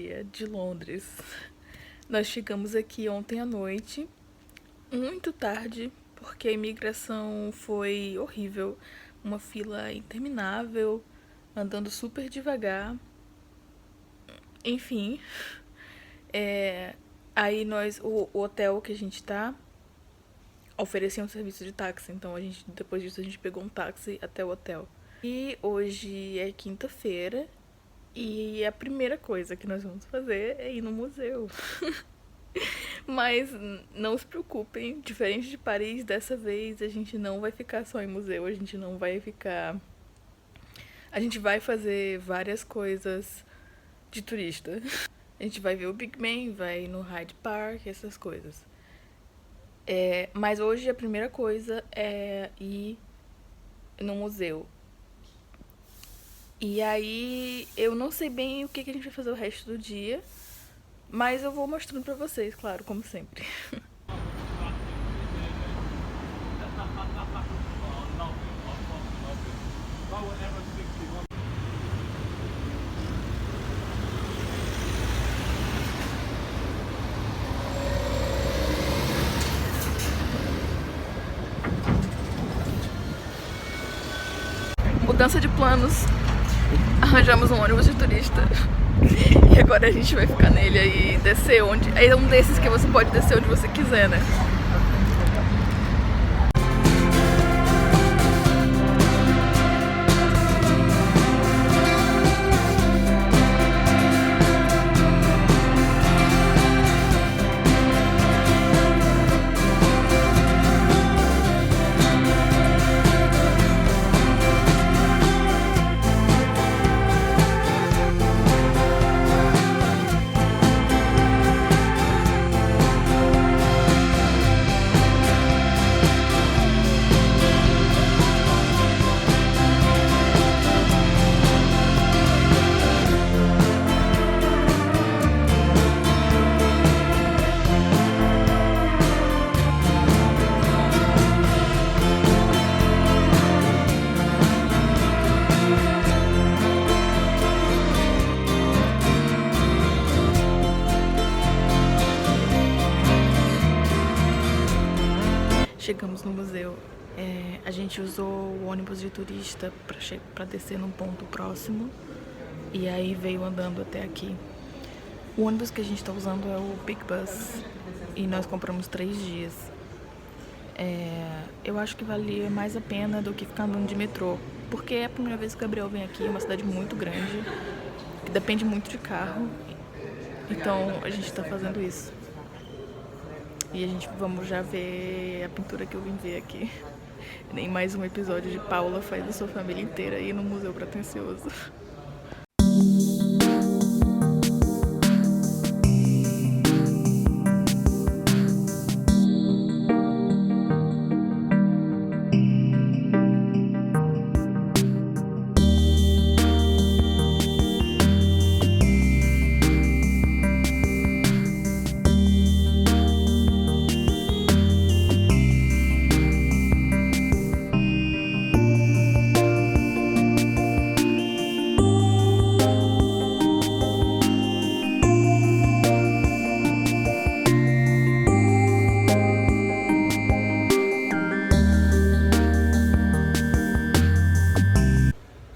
dia de Londres. Nós chegamos aqui ontem à noite, muito tarde, porque a imigração foi horrível. Uma fila interminável, andando super devagar. Enfim, é, aí o hotel que a gente tá oferecia um serviço de táxi, então depois disso a gente pegou um táxi até o hotel. E hoje é quinta-feira e a primeira coisa que nós vamos fazer é ir no museu. Mas não se preocupem, diferente de Paris, dessa vez a gente não vai ficar só em museu, a gente não vai ficar. A gente vai fazer várias coisas de turista. A gente vai ver o Big Ben, vai no Hyde Park, essas coisas. Mas hoje a primeira coisa é ir no museu. E aí eu não sei bem o que a gente vai fazer o resto do dia, mas eu vou mostrando pra vocês, claro, como sempre. Mudança de planos. Arranjamos um ônibus de turista. E agora a gente vai ficar nele aí e descer onde. É um desses que você pode descer onde você quiser, né? Chegamos no museu. A gente usou o ônibus de turista para descer num ponto próximo e aí veio andando até aqui. O ônibus que a gente está usando é o Big Bus e nós compramos 3 dias. Eu acho que valia mais a pena do que ficar andando de metrô, porque é a primeira vez que o Gabriel vem aqui, é uma cidade muito grande, que depende muito de carro, então a gente está fazendo isso. E vamos já ver a pintura que eu vim ver aqui. Nem mais um episódio de Paula faz a sua família inteira ir no Museu Pretensioso.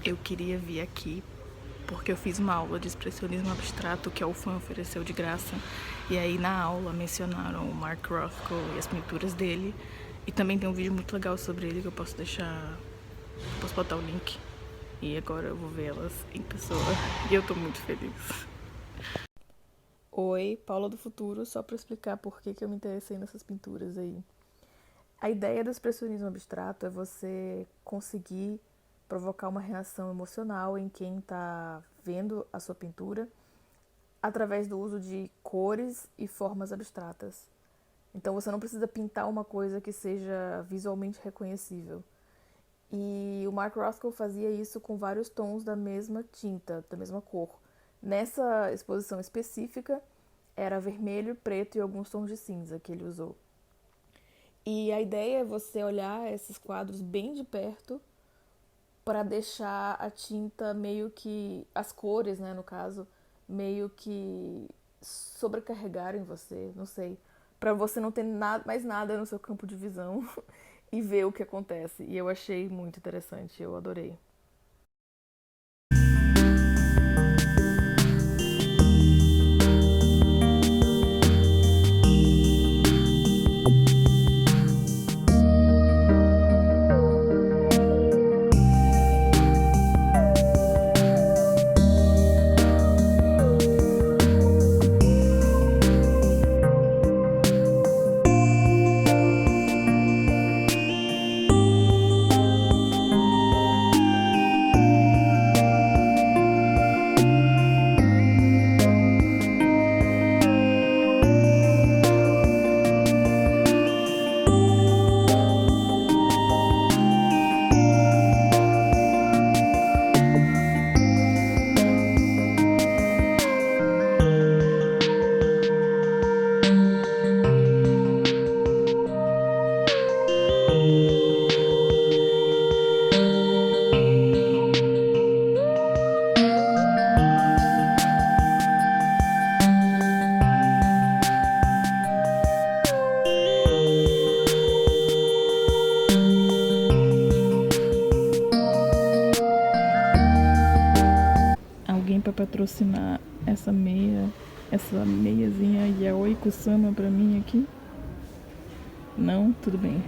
Eu queria vir aqui porque eu fiz uma aula de expressionismo abstrato que a UFAM ofereceu de graça. E aí na aula mencionaram o Mark Rothko e as pinturas dele. E também tem um vídeo muito legal sobre ele que eu posso deixar... Posso botar o link. E agora eu vou ver elas em pessoa. E eu tô muito feliz. Oi, Paula do futuro, só pra explicar por que eu me interessei nessas pinturas aí. A ideia do expressionismo abstrato é você conseguir provocar uma reação emocional em quem está vendo a sua pintura através do uso de cores e formas abstratas. Então você não precisa pintar uma coisa que seja visualmente reconhecível. E o Mark Rothko fazia isso com vários tons da mesma tinta, da mesma cor. Nessa exposição específica, era vermelho, preto e alguns tons de cinza que ele usou. E a ideia é você olhar esses quadros bem de perto para deixar a tinta meio que... as cores, né, no caso, meio que sobrecarregarem você, não sei, pra você não ter nada, mais nada no seu campo de visão e ver o que acontece. E eu achei muito interessante, eu adorei. Alguém para patrocinar essa meiazinha Yaoi Kusama pra mim aqui? Não? Tudo bem.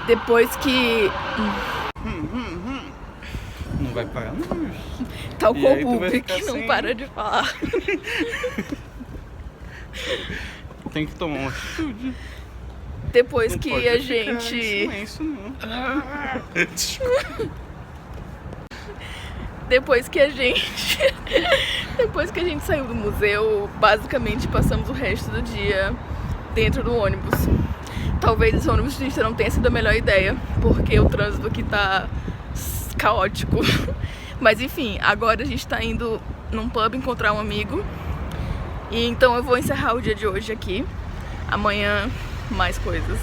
Depois que Não vai parar, não. tal E qual aí tu vai o ficar que não sem- para de falar. Tem que tomar uma atitude. Depois Não que pode a ficar em gente. silêncio, não. Desculpa. Depois que a gente. Depois que a gente saiu do museu, basicamente passamos o resto do dia dentro do ônibus. Talvez esse ônibus turista não tenha sido a melhor ideia, porque o trânsito aqui tá caótico. Mas enfim, agora a gente tá indo num pub encontrar um amigo. E então eu vou encerrar o dia de hoje aqui. Amanhã, mais coisas.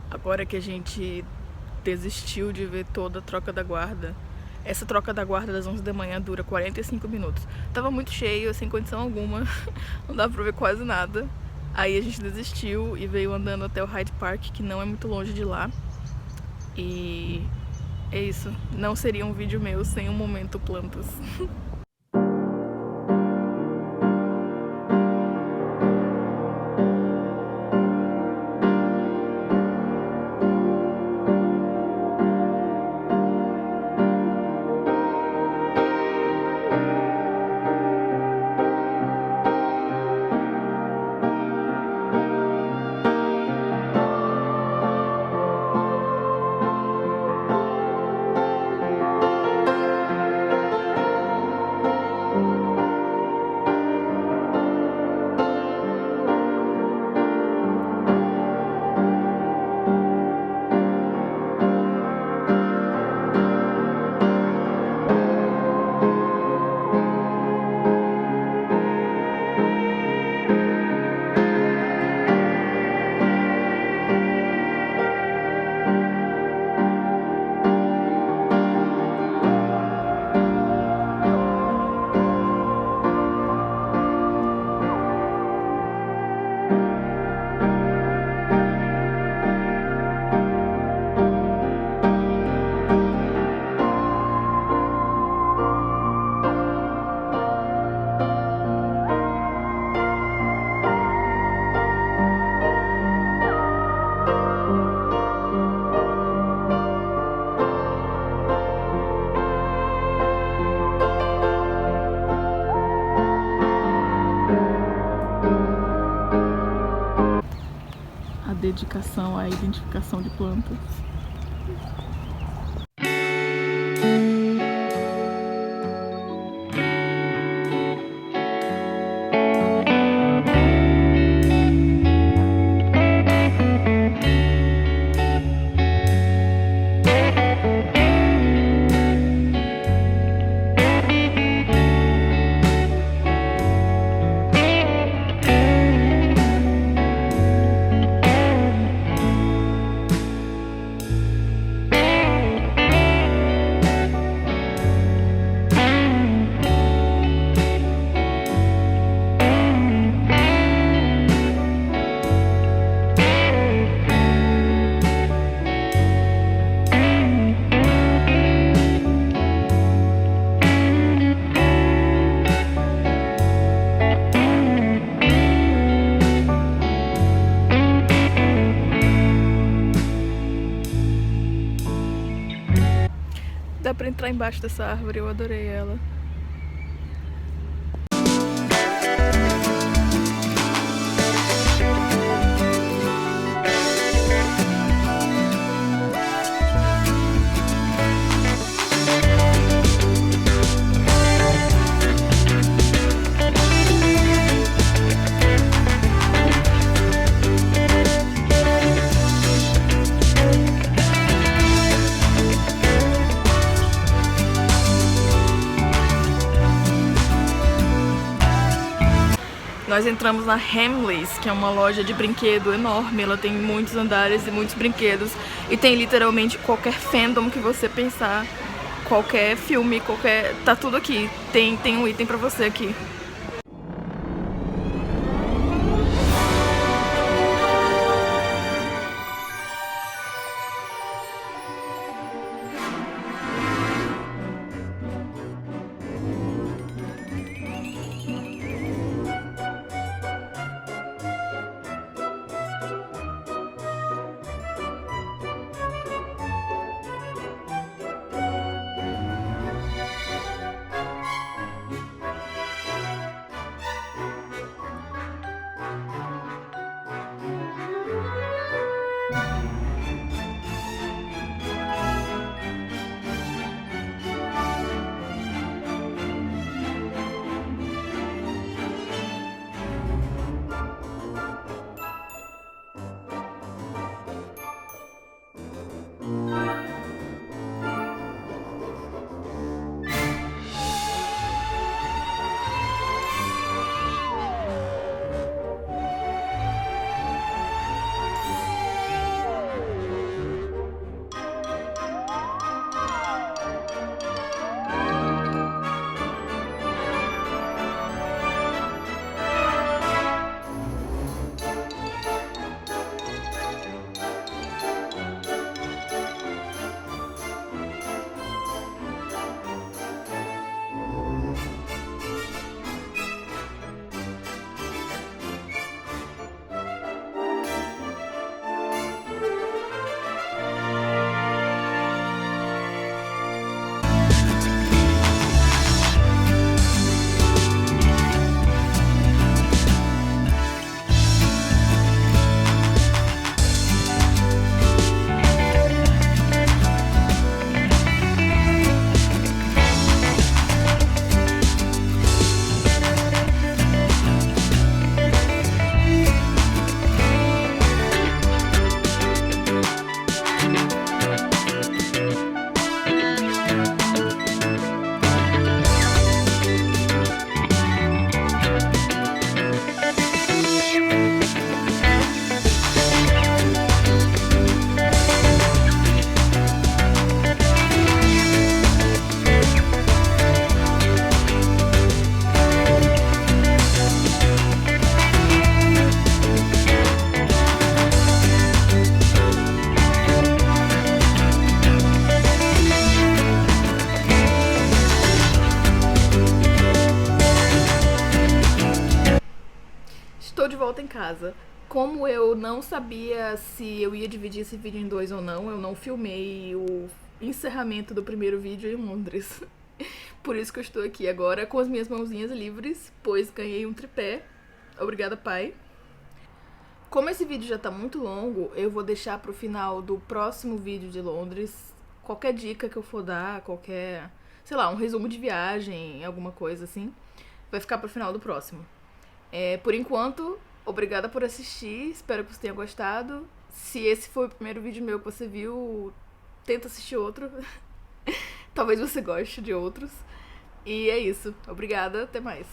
Agora que a gente desistiu de ver toda a troca da guarda. Essa troca da guarda das 11 da manhã dura 45 minutos. Tava muito cheio, sem condição alguma. Não dava pra ver quase nada. Aí a gente desistiu e veio andando até o Hyde Park, que não é muito longe de lá. E é isso. Não seria um vídeo meu sem um momento plantas. A dedicação à identificação de plantas. Dá pra entrar embaixo dessa árvore, eu adorei ela. Nós entramos na Hamleys, que é uma loja de brinquedo enorme. Ela tem muitos andares e muitos brinquedos. E tem literalmente qualquer fandom que você pensar. Qualquer filme, qualquer... Tá tudo aqui. Tem um item pra você aqui. Estou de volta em casa. Como eu não sabia se eu ia dividir esse vídeo em 2 ou não, eu não filmei o encerramento do primeiro vídeo em Londres. Por isso que eu estou aqui agora com as minhas mãozinhas livres, pois ganhei um tripé. Obrigada, pai. Como esse vídeo já tá muito longo, eu vou deixar pro final do próximo vídeo de Londres qualquer dica que eu for dar, qualquer, sei lá, um resumo de viagem, alguma coisa assim. Vai ficar pro final do próximo. Por enquanto, obrigada por assistir, espero que você tenha gostado. Se esse foi o primeiro vídeo meu que você viu, tenta assistir outro. Talvez você goste de outros. E é isso. Obrigada, até mais.